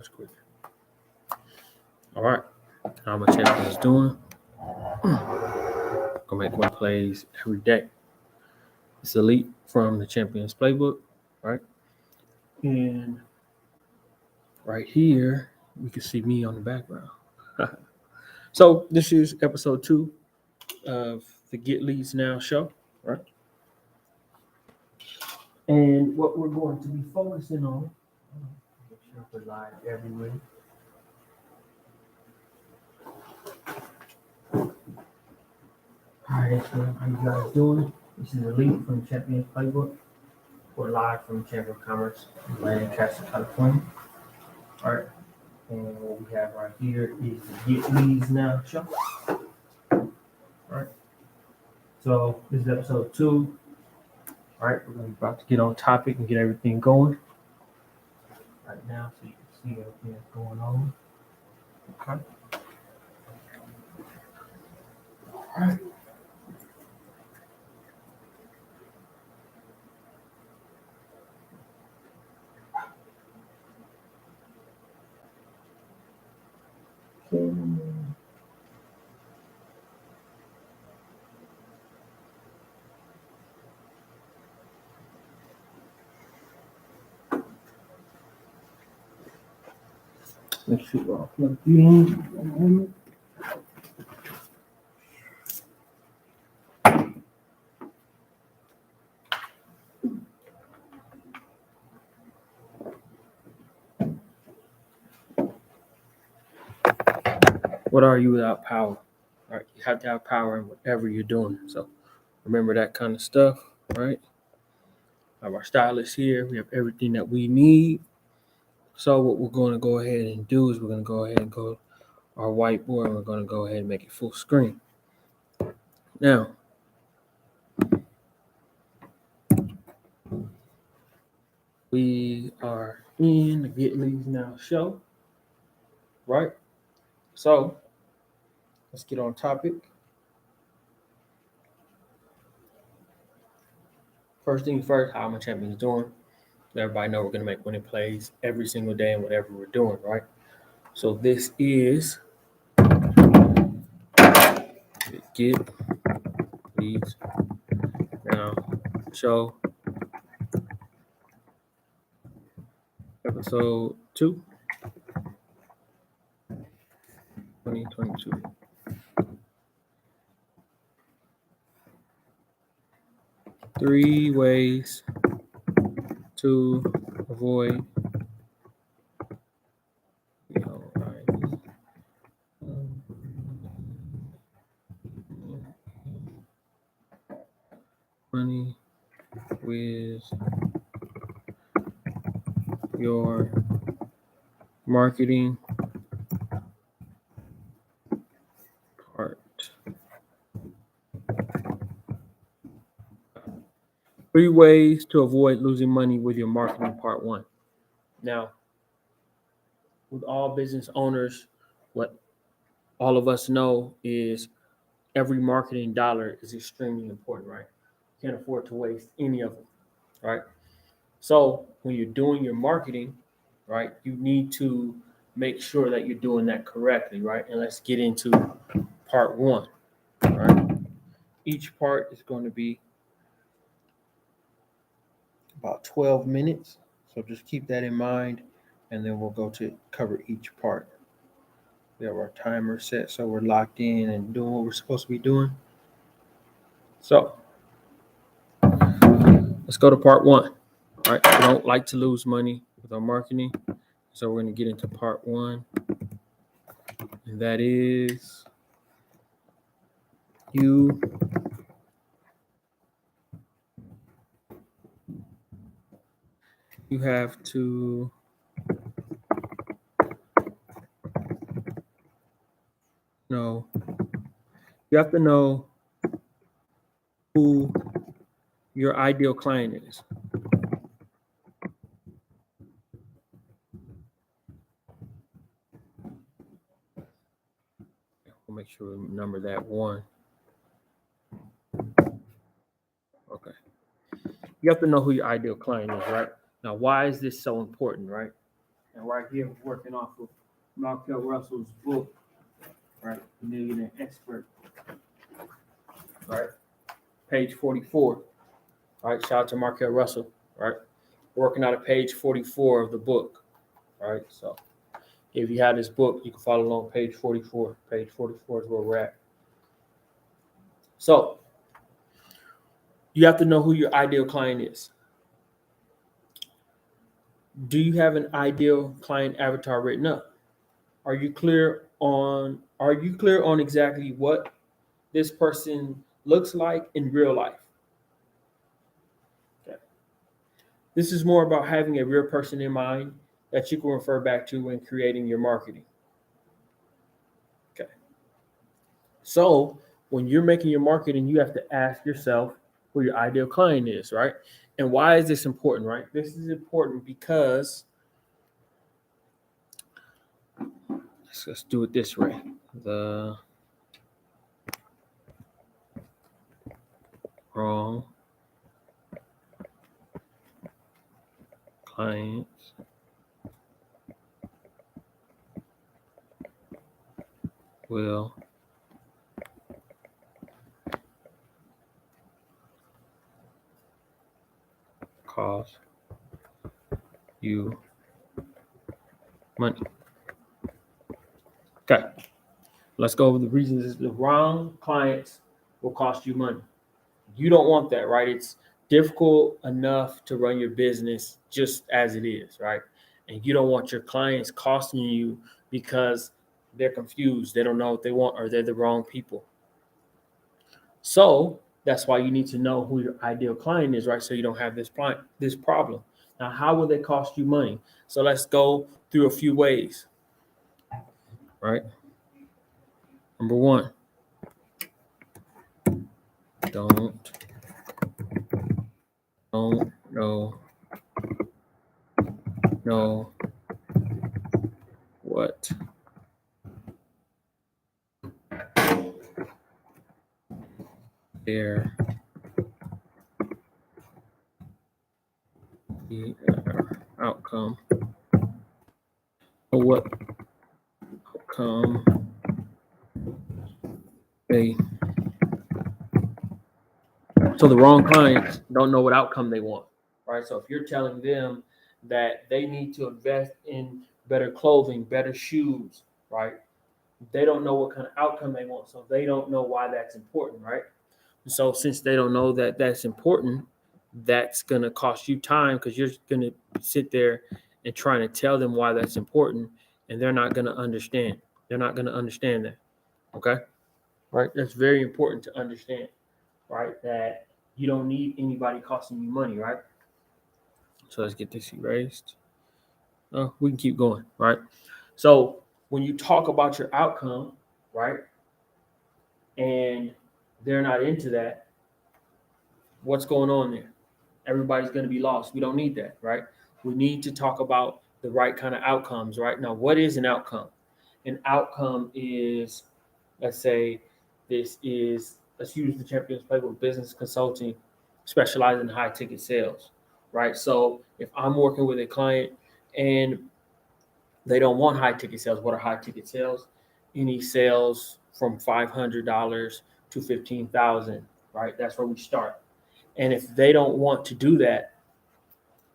That's quick. All right. How much champion is doing? Gonna make one plays every day. It's Elite from the Champions Playbook, right? And right here, we can see me on the background. So this is episode 2 of the Get Leads Now show, right? And what we're going to be focusing on, make sure we're live everywhere. All right, so how you guys doing? This is Elite from the Champions Playbook. We're live from Chamber of Commerce in Lancaster, California. All right, and what we have right here is the Get Leads Now show. All right, so this is episode 2. All right, we're about to get on topic and get everything going right now, so you can see everything that's going on. Okay. All right. Let's see what I'll plug you in. What are you without power? All right, you have to have power in whatever you're doing. So remember that kind of stuff, right? I have our stylist here. We have everything that we need. So what we're going to go ahead and do is we're going to go ahead and go our whiteboard and we're going to go ahead and make it full screen. Now, we are in the Get Leads Now show, right? So let's get on topic. First thing first, how my champion is doing. Let everybody know we're going to make winning plays every single day in whatever we're doing, right? So this is Get Leads Now show, episode 2, 2022. Three ways to avoid money with your marketing part. 3 ways to avoid losing money with your marketing part 1. Now, with all business owners, what all of us know is every marketing dollar is extremely important, right? You can't afford to waste any of them, right? So when you're doing your marketing, right, you need to make sure that you're doing that correctly, right? And let's get into part 1, right? Each part is going to be about 12 minutes. So just keep that in mind, and then we'll go to cover each part. We have our timer set, so we're locked in and doing what we're supposed to be doing. So let's go to part 1. All right, we don't like to lose money with our marketing, so we're going to get into part 1, and that is you have to know, who your ideal client is. We'll make sure we number that 1. Okay. You have to know who your ideal client is, right? Now, why is this so important, right? And right here, working off of Markel Russell's book, right? The Millionaire Expert, right? Page 44, right? Shout out to Markel Russell, right? Working out of page 44 of the book, right? So if you have this book, you can follow along page 44. Page 44 is where we're at. So you have to know who your ideal client is. Do you have an ideal client avatar written up? Are you clear on exactly what this person looks like in real life? Okay. This is more about having a real person in mind that you can refer back to when creating your marketing. Okay. So when you're making your marketing, you have to ask yourself who your ideal client is, right? And why is this important, right? This is important because let's do it this way. The wrong clients will cost you money. Okay, let's go over the reasons the wrong clients will cost you money. You don't want that, right? It's difficult enough to run your business just as it is, right? And you don't want your clients costing you because they're confused, they don't know what they want, or they're the wrong people. So that's why you need to know who your ideal client is, right? So you don't have this problem. Now, how will they cost you money? So let's go through a few ways, right? Number one, don't know what their outcome, or what outcome they. So the wrong clients don't know what outcome they want, right? So if you're telling them that they need to invest in better clothing, better shoes, right? They don't know what kind of outcome they want, so they don't know why that's important, right? So since they don't know that that's important, that's going to cost you time because you're going to sit there and trying to tell them why that's important, and they're not going to understand. They're not going to understand that. Okay, right? That's very important to understand, right? That you don't need anybody costing you money, right? So let's get this erased. Oh, we can keep going, right? So when you talk about your outcome, right, and they're not into that, what's going on there? Everybody's going to be lost. We don't need that, right? We need to talk about the right kind of outcomes, right? Now, what is an outcome? An outcome is, let's use the Champions Playbook Business Consulting, specializing in high ticket sales, right? So if I'm working with a client and they don't want high ticket sales, what are high ticket sales? Any sales from $500 to $15,000, right? That's where we start. And if they don't want to do that,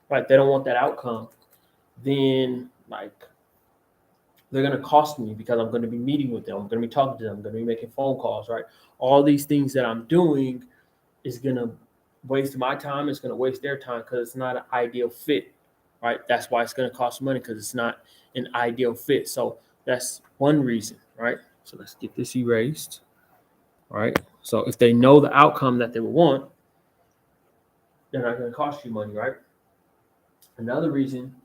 right, they don't want that outcome, then they're going to cost me because I'm going to be meeting with them. I'm going to be talking to them. I'm going to be making phone calls, right? All these things that I'm doing is going to waste my time. It's going to waste their time because it's not an ideal fit, right? That's why it's going to cost money because it's not an ideal fit. So that's one reason, right? So let's get this erased, right? So if they know the outcome that they would want, they're not going to cost you money, right? Another reason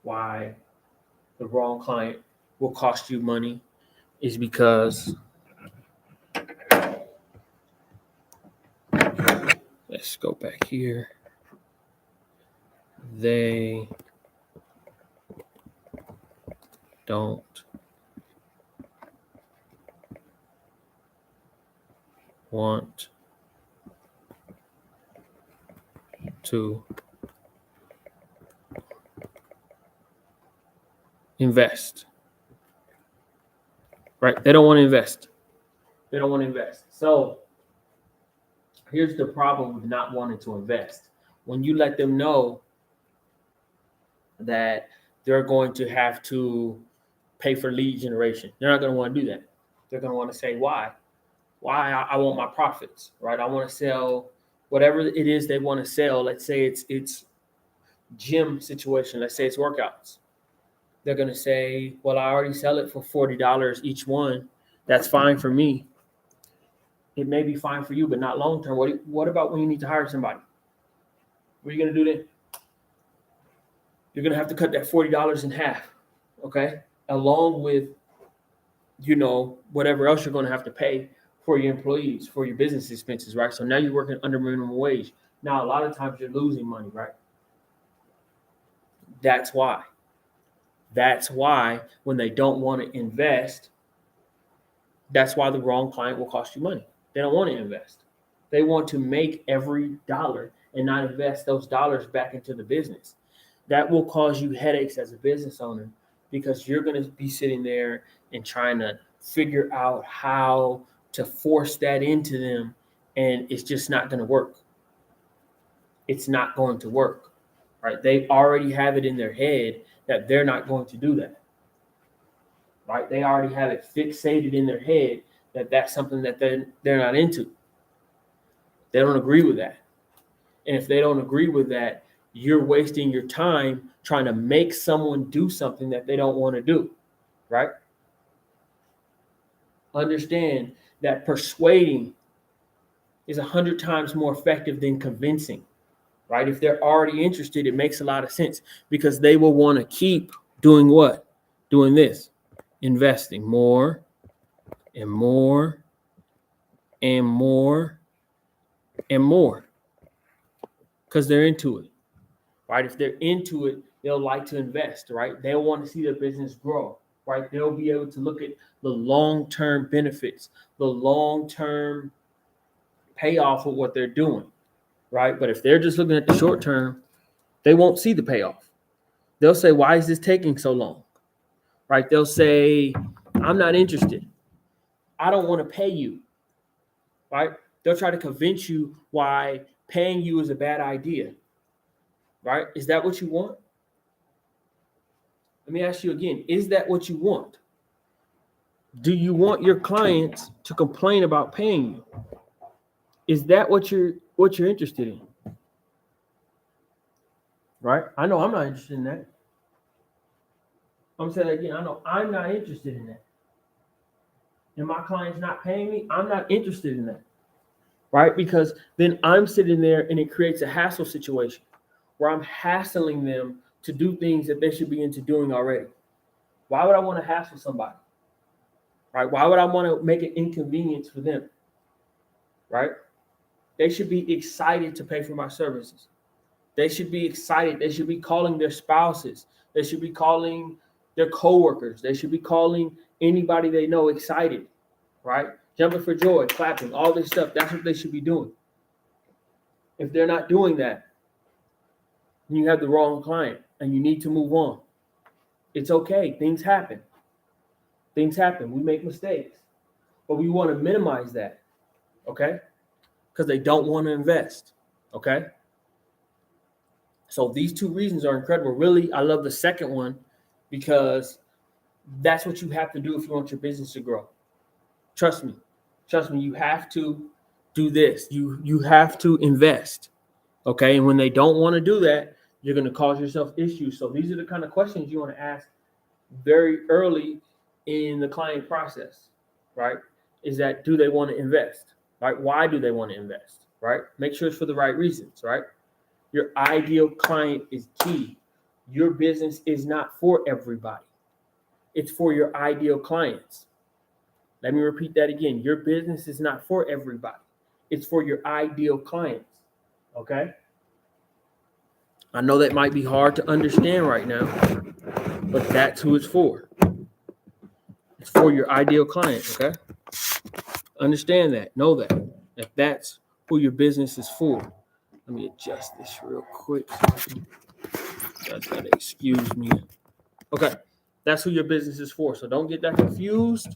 why the wrong client will cost you money is because let's go back here. They don't want to invest. Right? They don't want to invest. So here's the problem with not wanting to invest. When you let them know that they're going to have to pay for lead generation, they're not going to want to do that. They're going to want to say, why? I want my profits, right? I want to sell whatever it is they want to sell. Let's say it's gym situation. Let's say it's workouts. They're going to say, well, I already sell it for $40 each one. That's fine for me. It may be fine for you, but not long term. What about when you need to hire somebody? What are you going to do then? You're going to have to cut that $40 in half, okay? Along with, whatever else you're going to have to pay for your employees, for your business expenses, right? So now you're working under minimum wage. Now, a lot of times you're losing money, right? That's why when they don't want to invest, that's why the wrong client will cost you money. They don't want to invest. They want to make every dollar and not invest those dollars back into the business. That will cause you headaches as a business owner because you're going to be sitting there and trying to figure out how to force that into them, and it's just not going to work. It's not going to work, right? They already have it in their head that they're not going to do that, right? They already have it fixated in their head that that's something that they're not into. They don't agree with that. And if they don't agree with that, you're wasting your time trying to make someone do something that they don't want to do, right? Understand that persuading is 100 times more effective than convincing, right? If they're already interested, it makes a lot of sense because they will want to keep doing what? Doing this, investing more and more and more and more because they're into it, right? If they're into it, they'll like to invest, right? They'll want to see their business grow, right? They'll be able to look at the long-term benefits, the long-term payoff of what they're doing, right? But if they're just looking at the short term, they won't see the payoff. They'll say, why is this taking so long, right? They'll say, I'm not interested. I don't want to pay you, right? They'll try to convince you why paying you is a bad idea, right? Is that what you want? Let me ask you again, is that what you want? Do you want your clients to complain about paying you? Is that what you're interested in? Right? I know I'm not interested in that. I'm saying again, I know I'm not interested in that. And my client's not paying me, I'm not interested in that. Right? Because then I'm sitting there and it creates a hassle situation where I'm hassling them to do things that they should be into doing already. Why would I want to hassle somebody? Right? Why would I want to make an inconvenience for them? Right? They should be excited to pay for my services. They should be excited. They should be calling their spouses. They should be calling their coworkers. They should be calling anybody they know excited, right? Jumping for joy, clapping, all this stuff. That's what they should be doing. If they're not doing that, you have the wrong client and you need to move on. It's okay. Things happen. Things happen. We make mistakes, but we want to minimize that, okay? Because they don't want to invest, okay? So these two reasons are incredible. Really, I love the second one because that's what you have to do if you want your business to grow. Trust me, you have to do this. You have to invest, okay? And when they don't want to do that, you're going to cause yourself issues. So these are the kind of questions you want to ask very early in the client process, right? Is that, do they want to invest, right? Why do they want to invest, right? Make sure it's for the right reasons, right? Your ideal client is key. Your business is not for everybody. It's for your ideal clients. Let me repeat that again. Your business is not for everybody. It's for your ideal clients, okay? I know that might be hard to understand right now, but that's who it's for. It's for your ideal client, okay? Understand that. Know that that's who your business is for. Let me adjust this real quick. You guys gotta excuse me. Okay. That's who your business is for. So don't get that confused,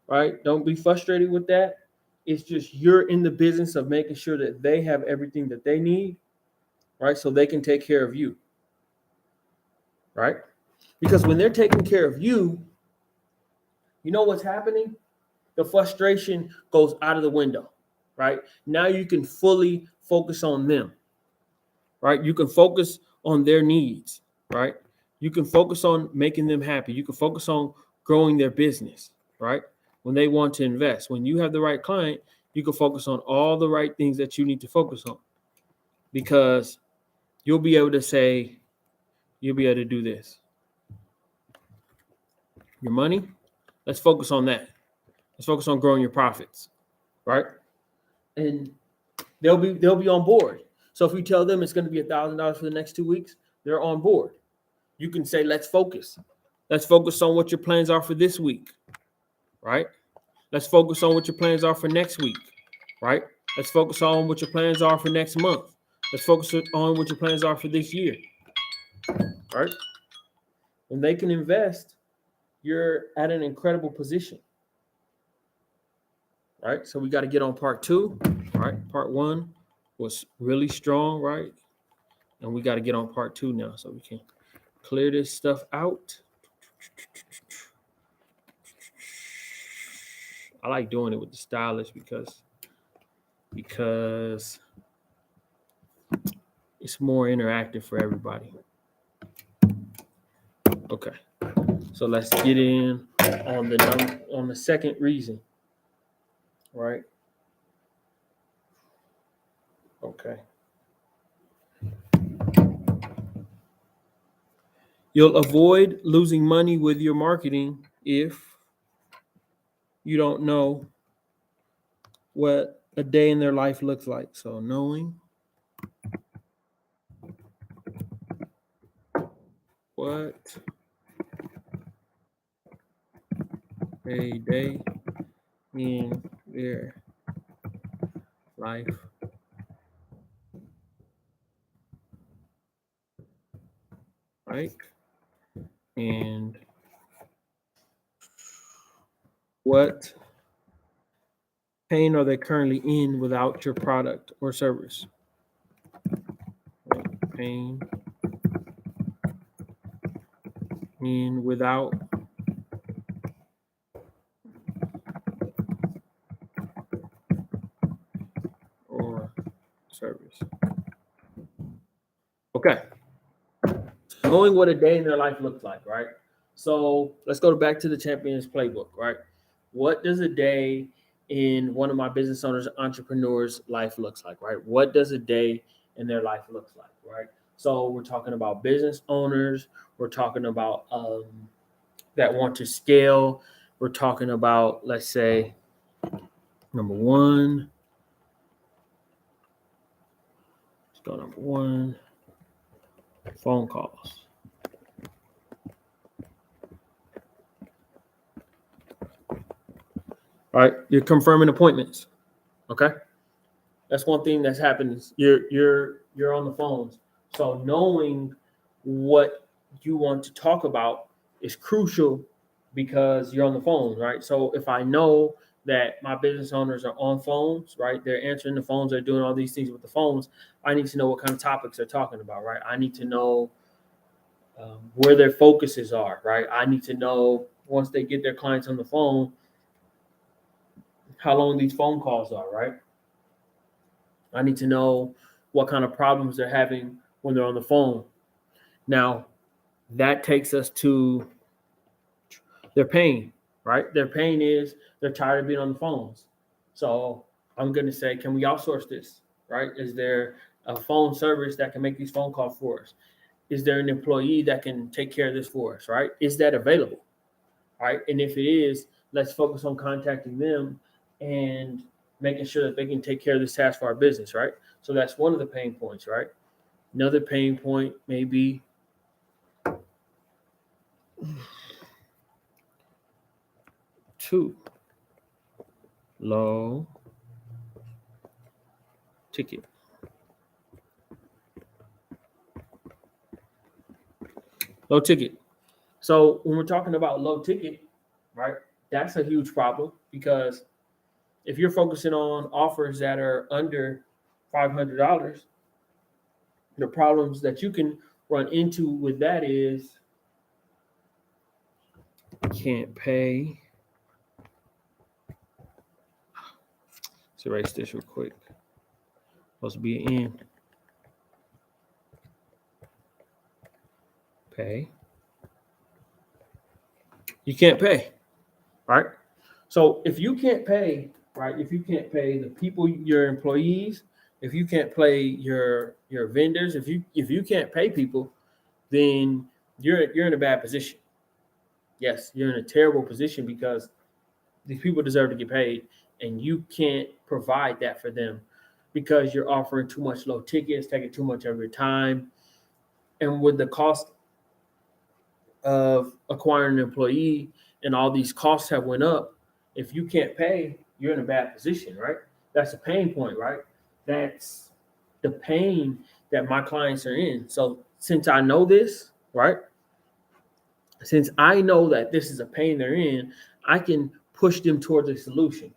right? Don't be frustrated with that. It's just you're in the business of making sure that they have everything that they need, right? So they can take care of you, right? Because when they're taking care of you, you know what's happening? The frustration goes out of the window, right? Now you can fully focus on them, right? You can focus on their needs, right? You can focus on making them happy. You can focus on growing their business, right? When they want to invest, when you have the right client, you can focus on all the right things that you need to focus on, because you'll be able to say, you'll be able to do this. Your money, let's focus on that. Let's focus on growing your profits, right? And they'll be on board. So if we tell them it's going to be $1,000 for the next 2 weeks, they're on board. You can say, let's focus. Let's focus on what your plans are for this week, right? Let's focus on what your plans are for next week, right? Let's focus on what your plans are for next month. Let's focus on what your plans are for this year, right? When they can invest, you're at an incredible position, right? So we got to get on part 2, right? Part 1 was really strong, right? And we got to get on part 2 now so we can clear this stuff out. I like doing it with the stylus because it's more interactive for everybody. Okay, so let's get in on the second reason, right? Okay. You'll avoid losing money with your marketing if you don't know what a day in their life looks like. So knowing what a day in their life like, and what pain are they currently in without your product or service? What pain in without or service. Okay. Knowing what a day in their life looks like, right? So let's go back to the Champions Playbook, right? What does a day in one of my business owners, entrepreneurs' life looks like, right? What does a day in their life looks like, right? So we're talking about business owners. We're talking about that want to scale. We're talking about, let's say, number 1. Let's go number 1. Phone calls. All right, you're confirming appointments. Okay, that's one thing that's happened. You're on the phones, so knowing what you want to talk about is crucial because you're on the phone, right? So if I know that my business owners are on phones, right? They're answering the phones, they're doing all these things with the phones. I need to know what kind of topics they're talking about, right? I need to know where their focuses are, right? I need to know once they get their clients on the phone, how long these phone calls are, right? I need to know what kind of problems they're having when they're on the phone. Now, that takes us to their pain, right? Their pain is they're tired of being on the phones. So I'm going to say, can we outsource this, right? Is there a phone service that can make these phone calls for us? Is there an employee that can take care of this for us, right? Is that available, right? And if it is, let's focus on contacting them and making sure that they can take care of this task for our business, right? So that's one of the pain points, right? Another pain point may be too low ticket. Low ticket. So when we're talking about low ticket, right, that's a huge problem, because if you're focusing on offers that are under $500, the problems that you can run into with that is can't pay. Let's erase this real quick. Supposed to be an N. Pay. You can't pay, right? So if you can't pay, right, if you can't pay the people, your employees, if you can't pay your vendors, if you can't pay people, then you're in a bad position. Yes, you're in a terrible position, because these people deserve to get paid, and you can't provide that for them because you're offering too much low tickets, taking too much of your time. And with the cost of acquiring an employee and all these costs have went up, if you can't pay, you're in a bad position, right? That's a pain point, right? That's the pain that my clients are in. So since I know this, right? Since I know that this is a pain they're in, I can push them towards a solution.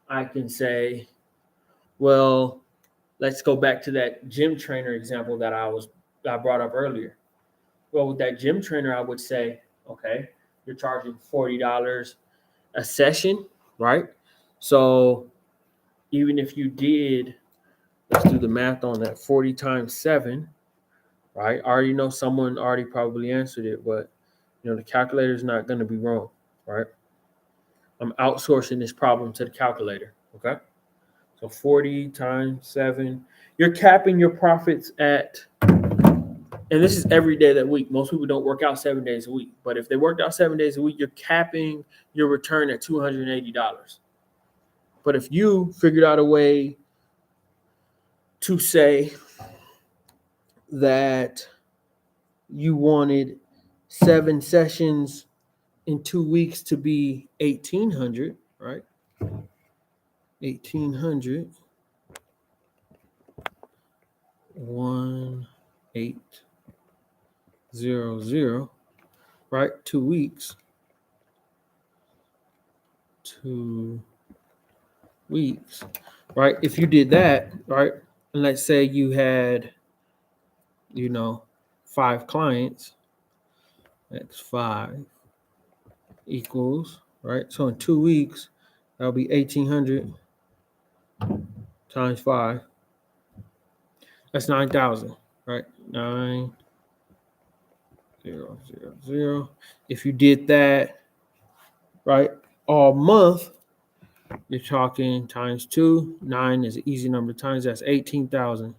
I can say, well, let's go back to that gym trainer example that I brought up earlier. Well, with that gym trainer, I would say, okay, you're charging $40 a session, right? So even if you did, let's do the math on that, 40 times 7, right? I already know someone already probably answered it, but the calculator is not going to be wrong, right? I'm outsourcing this problem to the calculator, okay? So 40 times 7, you're capping your profits at, and this is every day of that week. Most people don't work out 7 days a week, but if they worked out 7 days a week, you're capping your return at $280. But if you figured out a way to say that you wanted 7 sessions in 2 weeks to be 1,800, right? 1,800, 1,800, right? 2 weeks. 2 weeks, right? If you did that, right? And let's say you had, 5 clients, that's 5 equals, right? So in 2 weeks, that'll be 1,800 times 5. That's 9,000, right? 9,000. If you did that, right, all month, you're talking times 2. 9 is an easy number times. That's 18,000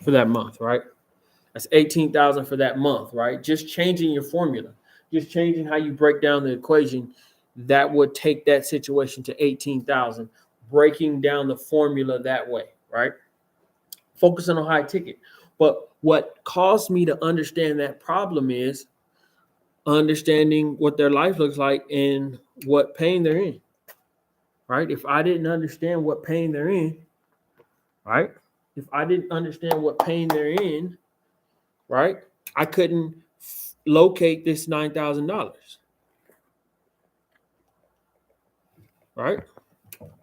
for that month, right? That's 18,000 for that month, right? Just changing your formula, just changing how you break down the equation, that would take that situation to 18,000, breaking down the formula that way, right? Focusing on high ticket. But what caused me to understand that problem is understanding what their life looks like and what pain they're in, right? If I didn't understand what pain they're in, right? If I didn't understand what pain they're in, right, I couldn't locate this $9,000, right?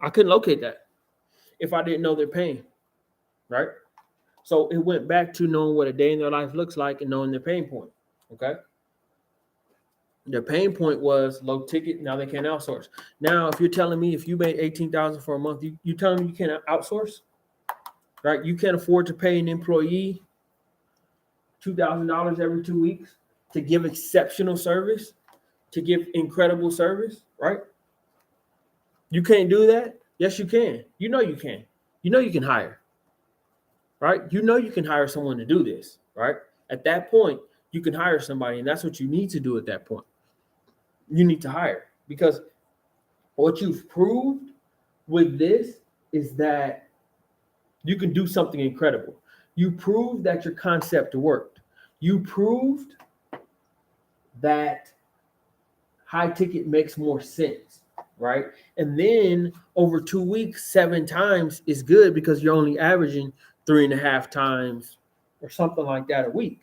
I couldn't locate that if I didn't know their pain, right? So it went back to knowing what a day in their life looks like and knowing their pain point, okay? Their pain point was low ticket. Now they can't outsource. Now, if you're telling me if you made 18,000 for a month, you telling me you can't outsource, right? You can't afford to pay an employee $2,000 every 2 weeks to give exceptional service, to give incredible service, right? You can't do that? Yes, you can. You know you can. You know you can hire, right? You know you can hire someone to do this, right? At that point, you can hire somebody, and that's what you need to do at that point. You need to hire, because what you've proved with this is that you can do something incredible. You proved that your concept worked. You proved that high ticket makes more sense, right? And then over 2 weeks, 7 times is good, because you're only averaging 3.5 times or something like that a week,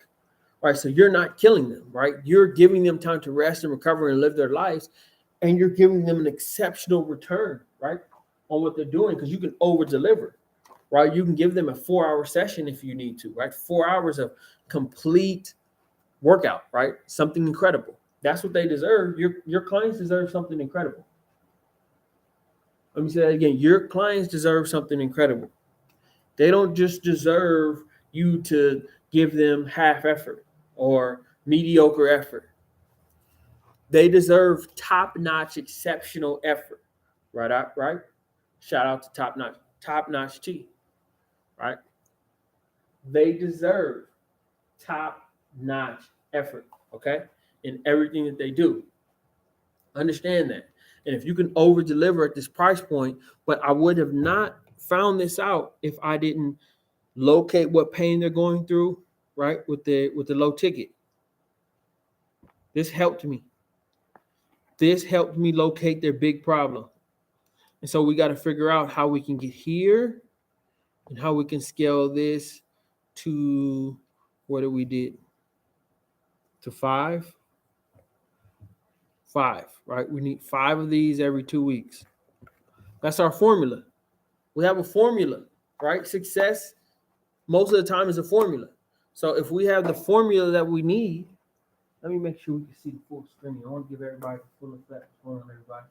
right? So you're not killing them, right? You're giving them time to rest and recover and live their lives, and you're giving them an exceptional return, right, on what they're doing, because you can over deliver, right? You can give them a 4-hour session if you need to, right? 4 hours of complete workout, right? Something incredible. That's what they deserve. Your clients deserve something incredible. Let me say that again. Your clients deserve something incredible. They don't just deserve you to give them half effort or mediocre effort. They deserve top-notch, exceptional effort. Right? Shout out to top-notch T. Right? They deserve top-notch effort, okay, in everything that they do. Understand that. And if you can over deliver at this price point, but I would have not found this out if I didn't locate what pain they're going through, right? With the low ticket. This helped me. This helped me locate their big problem. And so we got to figure out how we can get here and how we can scale this to what did we did? To 5, right? We need 5 of these every 2 weeks. That's our formula. We have a formula, right? Success most of the time is a formula. So if we have the formula that we need, let me make sure we can see the full screen. I want to give everybody the full effect. What's going on, everybody?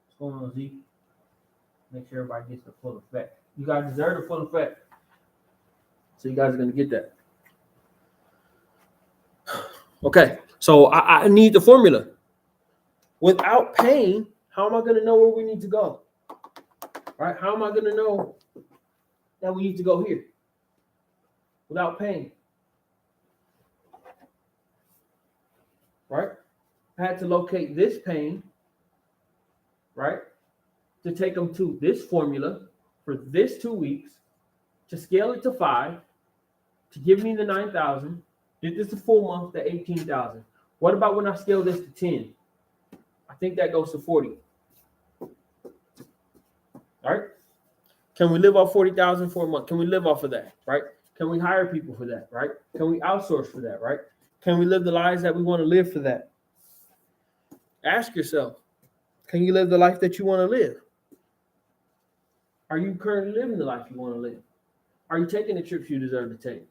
What's going on, Z? Make sure everybody gets the full effect. You guys deserve the full effect. So you guys are going to get that. Okay, so I need the formula. Without pain, how am I going to know where we need to go? Right? How am I going to know that we need to go here? Without pain. Right? I had to locate this pain, right, to take them to this formula for this 2 weeks, to scale it to 5, to give me the 9,000. Did this a full month, the 18,000. What about when I scale this to 10? I think that goes to 40. All right? Can we live off 40,000 for a month? Can we live off of that, right? Can we hire people for that, right? Can we outsource for that, right? Can we live the lives that we want to live for that? Ask yourself, can you live the life that you want to live? Are you currently living the life you want to live? Are you taking the trips you deserve to take?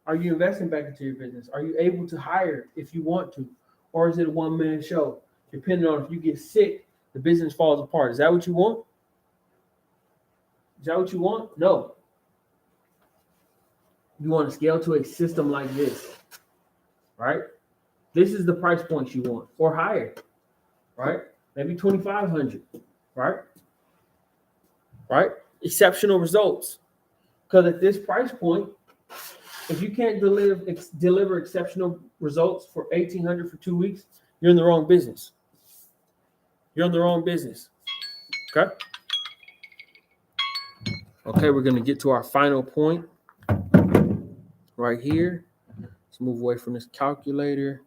Are you investing back into your business? Are you able to hire if you want to? Or is it a one-man show? Depending on if you get sick, the business falls apart. Is that what you want? Is that what you want? No. You want to scale to a system like this, right? This is the price points you want, or higher, right? Maybe 2,500, right? Right? Exceptional results. Because at this price point, if you can't deliver exceptional results for 1,800 for 2 weeks, you're in the wrong business. You're in the wrong business. Okay? Okay, we're going to get to our final point right here. Let's move away from this calculator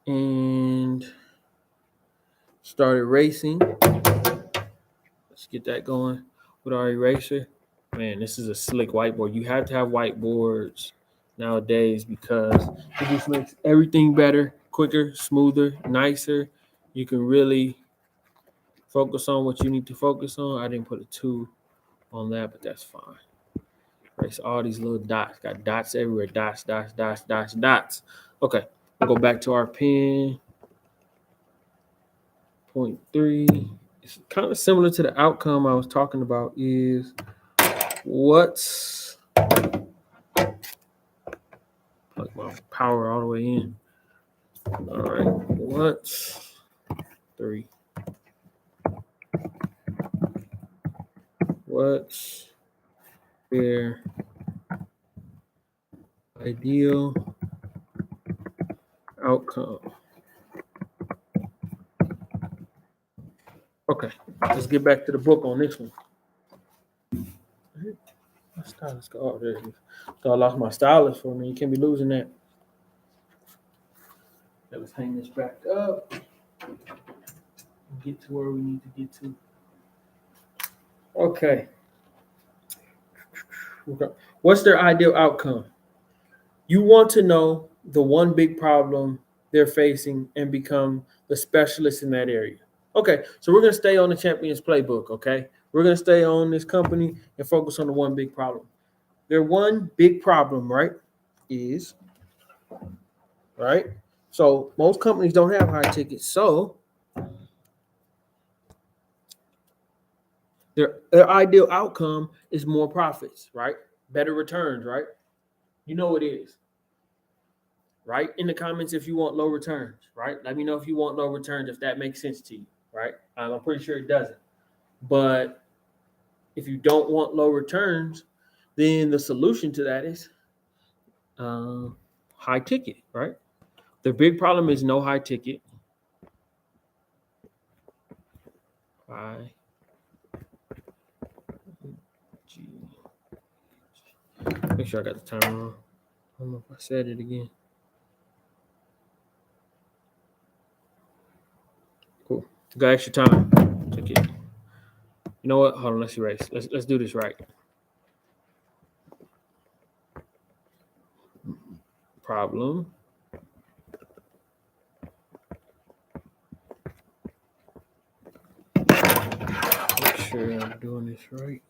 and start erasing. Let's get that going with our eraser. Man, this is a slick whiteboard. You have to have whiteboards nowadays because it just makes everything better, quicker, smoother, nicer. You can really focus on what you need to focus on. I didn't put a 2 on that, but that's fine. Erase all these little dots. Got dots everywhere. Dots. Okay, we'll go back to our pen. Point 3. It's kind of similar to the outcome I was talking about is what's plug my power all the way in. All right, what's 3? What's their ideal outcome? Okay, let's get back to the book on this one. My stylus go. Oh, there it is. So I lost my stylus for me. You can't be losing that. Let's hang this back up and get to where we need to get to. Okay. What's their ideal outcome? You want to know the one big problem they're facing and become the specialist in that area. Okay, so we're going to stay on the Champions Playbook, okay? We're going to stay on this company and focus on the one big problem. Their one big problem, right, is, right? So most companies don't have high tickets. So their ideal outcome is more profits, right? Better returns, right? You know it is. Write in the comments if you want low returns, right? Let me know if you want low returns, if that makes sense to you, right? I'm pretty sure it doesn't. But if you don't want low returns, then the solution to that is high ticket, right? The big problem is no high ticket. High G. Make sure I got the timer on. I don't know if I said it again. Cool. Got extra time. Check it. You know what? Hold on. Let's erase. Let's do this right. Problem. Make sure I'm doing this right.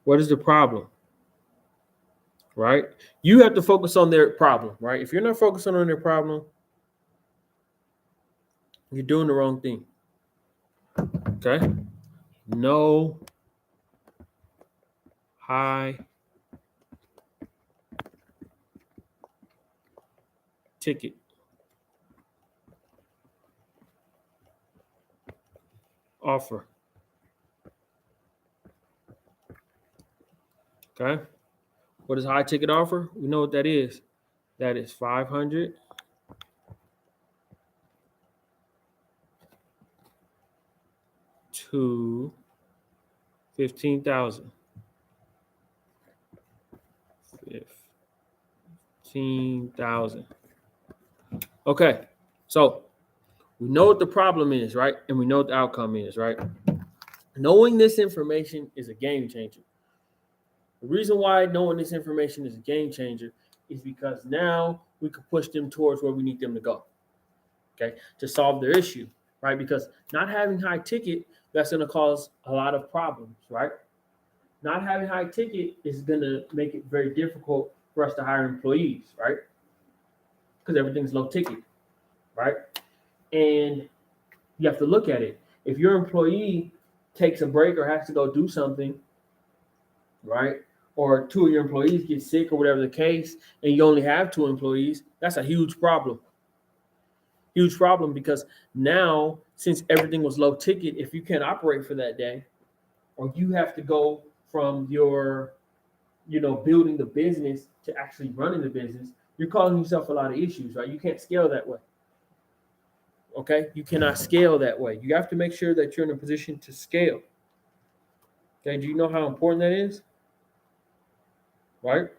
What is the problem? Right? You have to focus on their problem, right? If you're not focusing on their problem, you're doing the wrong thing. Okay? No high ticket offer. Okay? What is high ticket offer? We know what that is. That is 500 to 15,000. 15,000. Okay. So we know what the problem is, right? And we know what the outcome is, right? Knowing this information is a game changer. The reason why knowing this information is a game changer is because now we can push them towards where we need them to go, okay, to solve their issue, right? Because not having high ticket, that's going to cause a lot of problems, right? Not having high ticket is going to make it very difficult for us to hire employees, right? Because everything's low ticket, right? And you have to look at it. If your employee takes a break or has to go do something, right? Or two of your employees get sick or whatever the case, and you only have two employees, that's a huge problem. Huge problem, because now, since everything was low ticket, if you can't operate for that day, or you have to go from your, building the business to actually running the business, you're causing yourself a lot of issues, right? You can't scale that way. Okay? You cannot scale that way. You have to make sure that you're in a position to scale. Okay? Do you know how important that is? Right?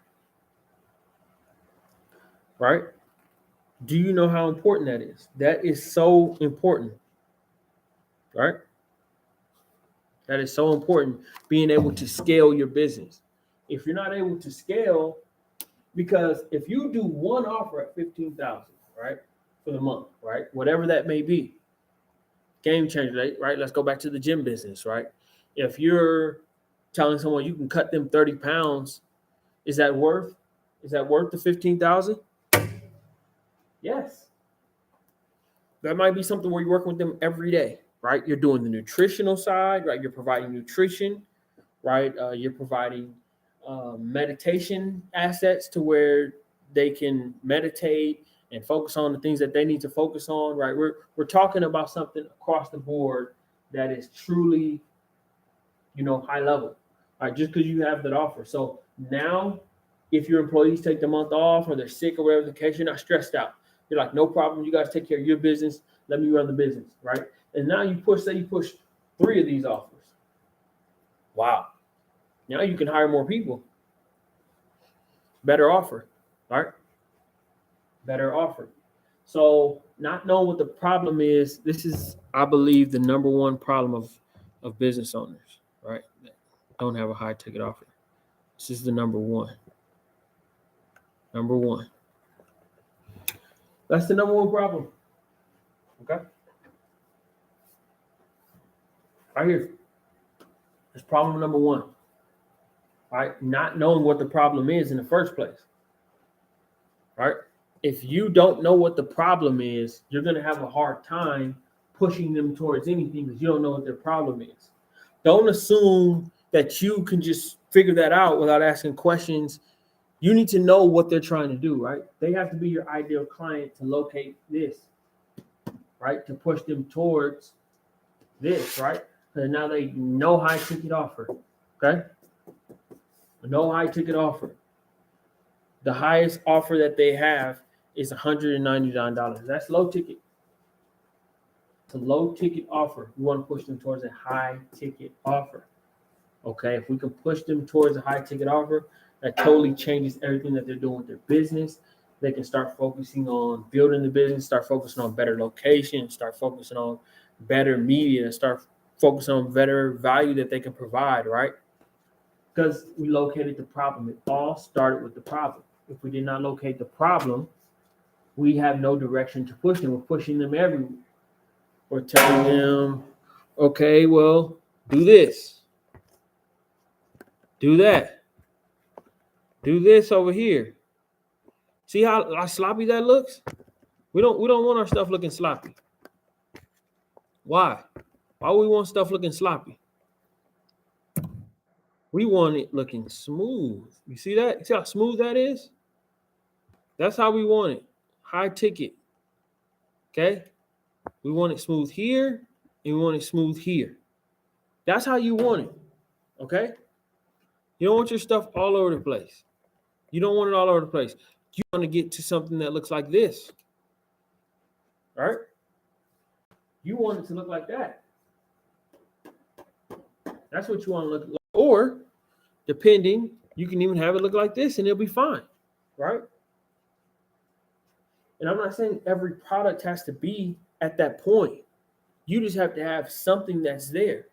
Right? Do you know how important that is? That is so important. Right? That is so important, being able to scale your business. If you're not able to scale, because if you do one offer at 15,000, right, for the month, right, whatever that may be, game changer, right? Let's go back to the gym business, right? If you're telling someone you can cut them 30 pounds, is that worth the 15,000? Yes. That might be something where you're working with them every day, right? You're doing the nutritional side, right? You're providing nutrition, right? You're providing meditation assets to where they can meditate and focus on the things that they need to focus on, right? We're talking about something across the board that is truly, high level, right? Just because you have that offer. So now, if your employees take the month off or they're sick or whatever the case, you're not stressed out. You're like, no problem. You guys take care of your business. Let me run the business, right? And now you push 3 of these offers. Wow. Now you can hire more people. Better offer, right? Better offer. So not knowing what the problem is, this is, I believe, the number one problem of business owners, right? That don't have a high ticket offer. This is the number one. Number one. That's the number one problem. Okay? Right here. That's problem number one. Right? Not knowing what the problem is in the first place. Right? If you don't know what the problem is, you're going to have a hard time pushing them towards anything because you don't know what their problem is. Don't assume that you can just figure that out without asking questions. You need to know what they're trying to do, right? They have to be your ideal client to locate this, right? To push them towards this, right? And now they no high ticket offer, okay? No high ticket offer. The highest offer that they have is $199. That's low ticket. It's a low ticket offer. You want to push them towards a high ticket offer. Okay, if we can push them towards a high ticket offer, that totally changes everything that they're doing with their business. They can start focusing on building the business, start focusing on better location, start focusing on better media, start focusing on better value that they can provide, right? Because we located the problem. It all started with the problem. If we did not locate the problem, we have no direction to push them. We're pushing them everywhere. We're telling them, okay, well, do this. Do that. Do this over here. See how sloppy that looks? We don't want our stuff looking sloppy. Why? Why would we want stuff looking sloppy? We want it looking smooth. You see that? You see how smooth that is? That's how we want it. High ticket. Okay? We want it smooth here, and we want it smooth here. That's how you want it. Okay? You don't want your stuff all over the place. You don't want it all over the place. You want to get to something that looks like this. All right? You want it to look like that. That's what you want to look like. Or, depending, you can even have it look like this and it'll be fine. Right? And I'm not saying every product has to be at that point. You just have to have something that's there.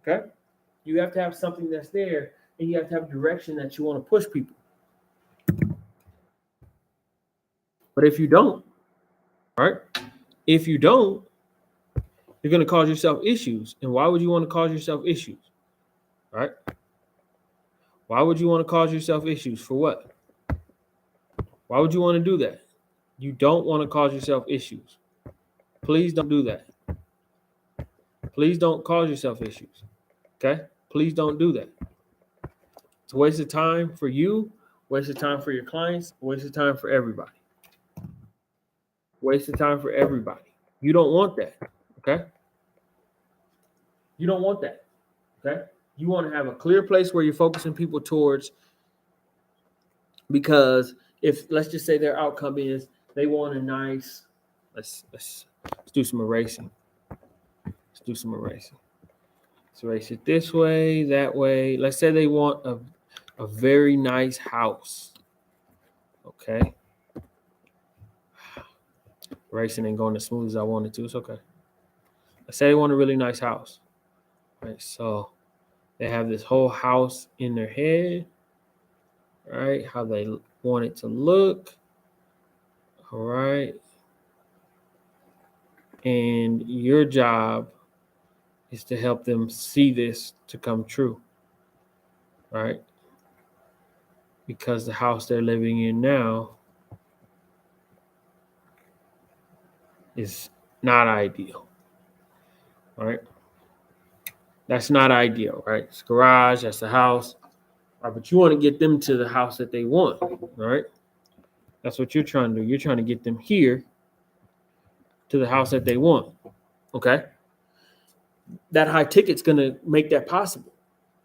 Okay? You have to have something that's there, and you have to have direction that you want to push people. But if you don't, right? If you don't, you're going to cause yourself issues. And why would you want to cause yourself issues? Right? Why would you want to cause yourself issues? For what? Why would you want to do that? You don't want to cause yourself issues. Please don't do that. Please don't cause yourself issues. Okay? Please don't do that. It's a waste of time for you, waste of time for your clients, waste of time for everybody. Waste of time for everybody. You don't want that. Okay? You don't want that. Okay? You want to have a clear place where you're focusing people towards, because if, let's just say their outcome is they want a nice, let's do some erasing. Let's do some erasing. Let's erase it this way, that way. Let's say they want a very nice house. Okay. Erasing ain't going as smooth as I wanted to. It's okay. Let's say they want a really nice house. Right. So they have this whole house in their head. Right. How they want it to look. All right. And your job is to help them see this to come true. Right. Because the house they're living in now is not ideal. Right. That's not ideal, right? It's garage, that's the house. Right, but you want to get them to the house that they want, right? That's what you're trying to do. You're trying to get them here to the house that they want, okay? That high ticket's going to make that possible,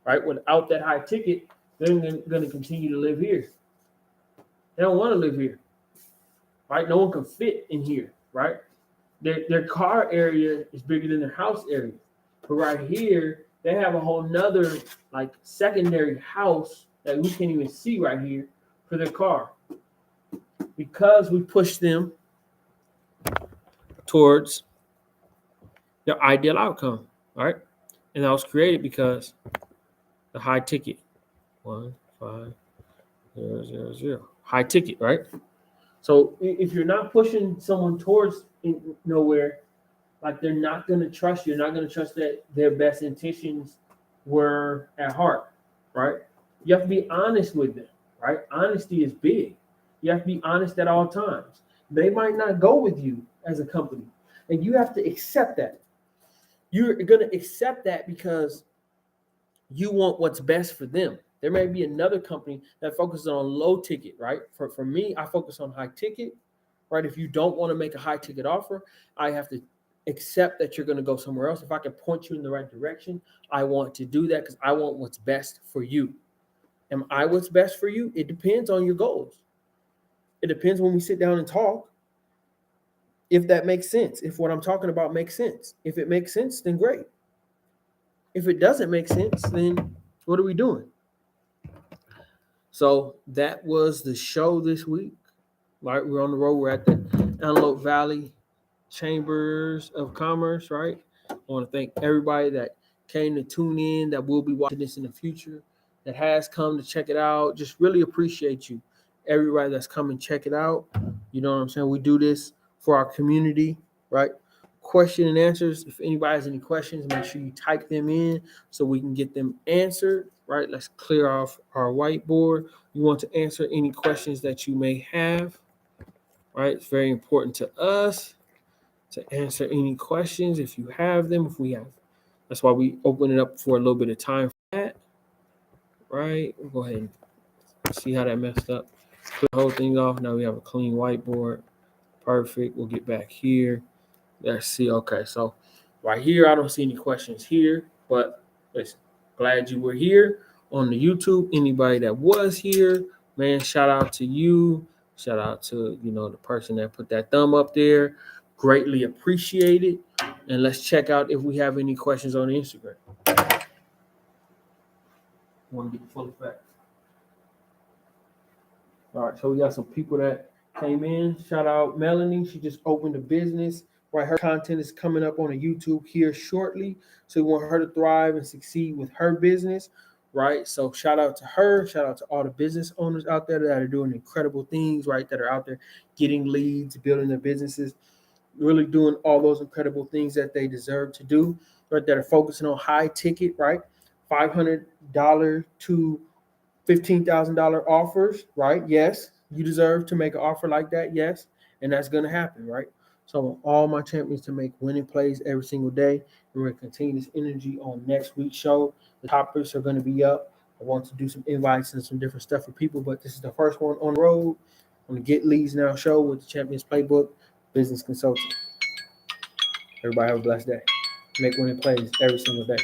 right? Without that high ticket, they're going to continue to live here. They don't want to live here, right? No one can fit in here, right? Their car area is bigger than their house area. But right here, they have a whole nother like secondary house that we can't even see right here for their car. Because we push them towards their ideal outcome, right? And that was created because the high ticket, 15000. high ticket, right? So if you're not pushing someone towards nowhere, like they're not going to trust you. You're not going to trust that their best intentions were at heart, right? You have to be honest with them, right? Honesty is big. You have to be honest at all times. They might not go with you as a company, and you have to accept that. You're going to accept that because you want what's best for them. There may be another company that focuses on low ticket, right? For me, I focus on high ticket, right? If you don't want to make a high ticket offer, I have to accept that you're going to go somewhere else. If I can point you in the right direction, I want to do that because I want what's best for you. Am I what's best for you? It depends on your goals. It depends when we sit down and talk, if that makes sense, if what I'm talking about makes sense. If it makes sense, then great. If it doesn't make sense, then what are we doing? So that was the show this week. Right, we're on the road. We're at the Antelope Valley Chambers of Commerce, right? I want to thank everybody that came to tune in, that will be watching this in the future, that has come to check it out. Just really appreciate you. Everybody that's come and check it out. You know what I'm saying? We do this for our community, right? Question and answers. If anybody has any questions, make sure you type them in so we can get them answered, right? Let's clear off our whiteboard. You want to answer any questions that you may have, right? It's very important to us to answer any questions if you have them. If we have, that's why we open it up for a little bit of time for that, right? We'll go ahead and see how that messed up. Clear the whole thing off. Now we have a clean whiteboard. Perfect. We'll get back here. Let's see. Okay, so right here, I don't see any questions here, but listen, glad you were here on the YouTube. Anybody that was here, man, shout out to you. Shout out to, the person that put that thumb up there. Greatly appreciate it. And let's check out if we have any questions on Instagram. Want to get the full effect. All right, so we got some people that came in. Shout out Melanie. She just opened a business. Right, her content is coming up on a YouTube here shortly. So we want her to thrive and succeed with her business. Right, so shout out to her. Shout out to all the business owners out there that are doing incredible things. Right, that are out there getting leads, building their businesses, really doing all those incredible things that they deserve to do. Right, that are focusing on high ticket. Right, $500 to $15,000 offers, right? Yes, you deserve to make an offer like that. Yes, and that's going to happen, right? So I want all my champions to make winning plays every single day. And we're going to continue this energy on next week's show. The topics are going to be up. I want to do some invites and some different stuff for people, but this is the first one on the road on the Get Leads Now show with the Champions Playbook Business Consulting. Everybody have a blessed day. Make winning plays every single day.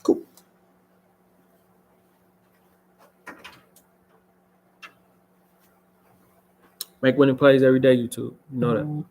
Cool. Make winning plays every day, YouTube. You know that.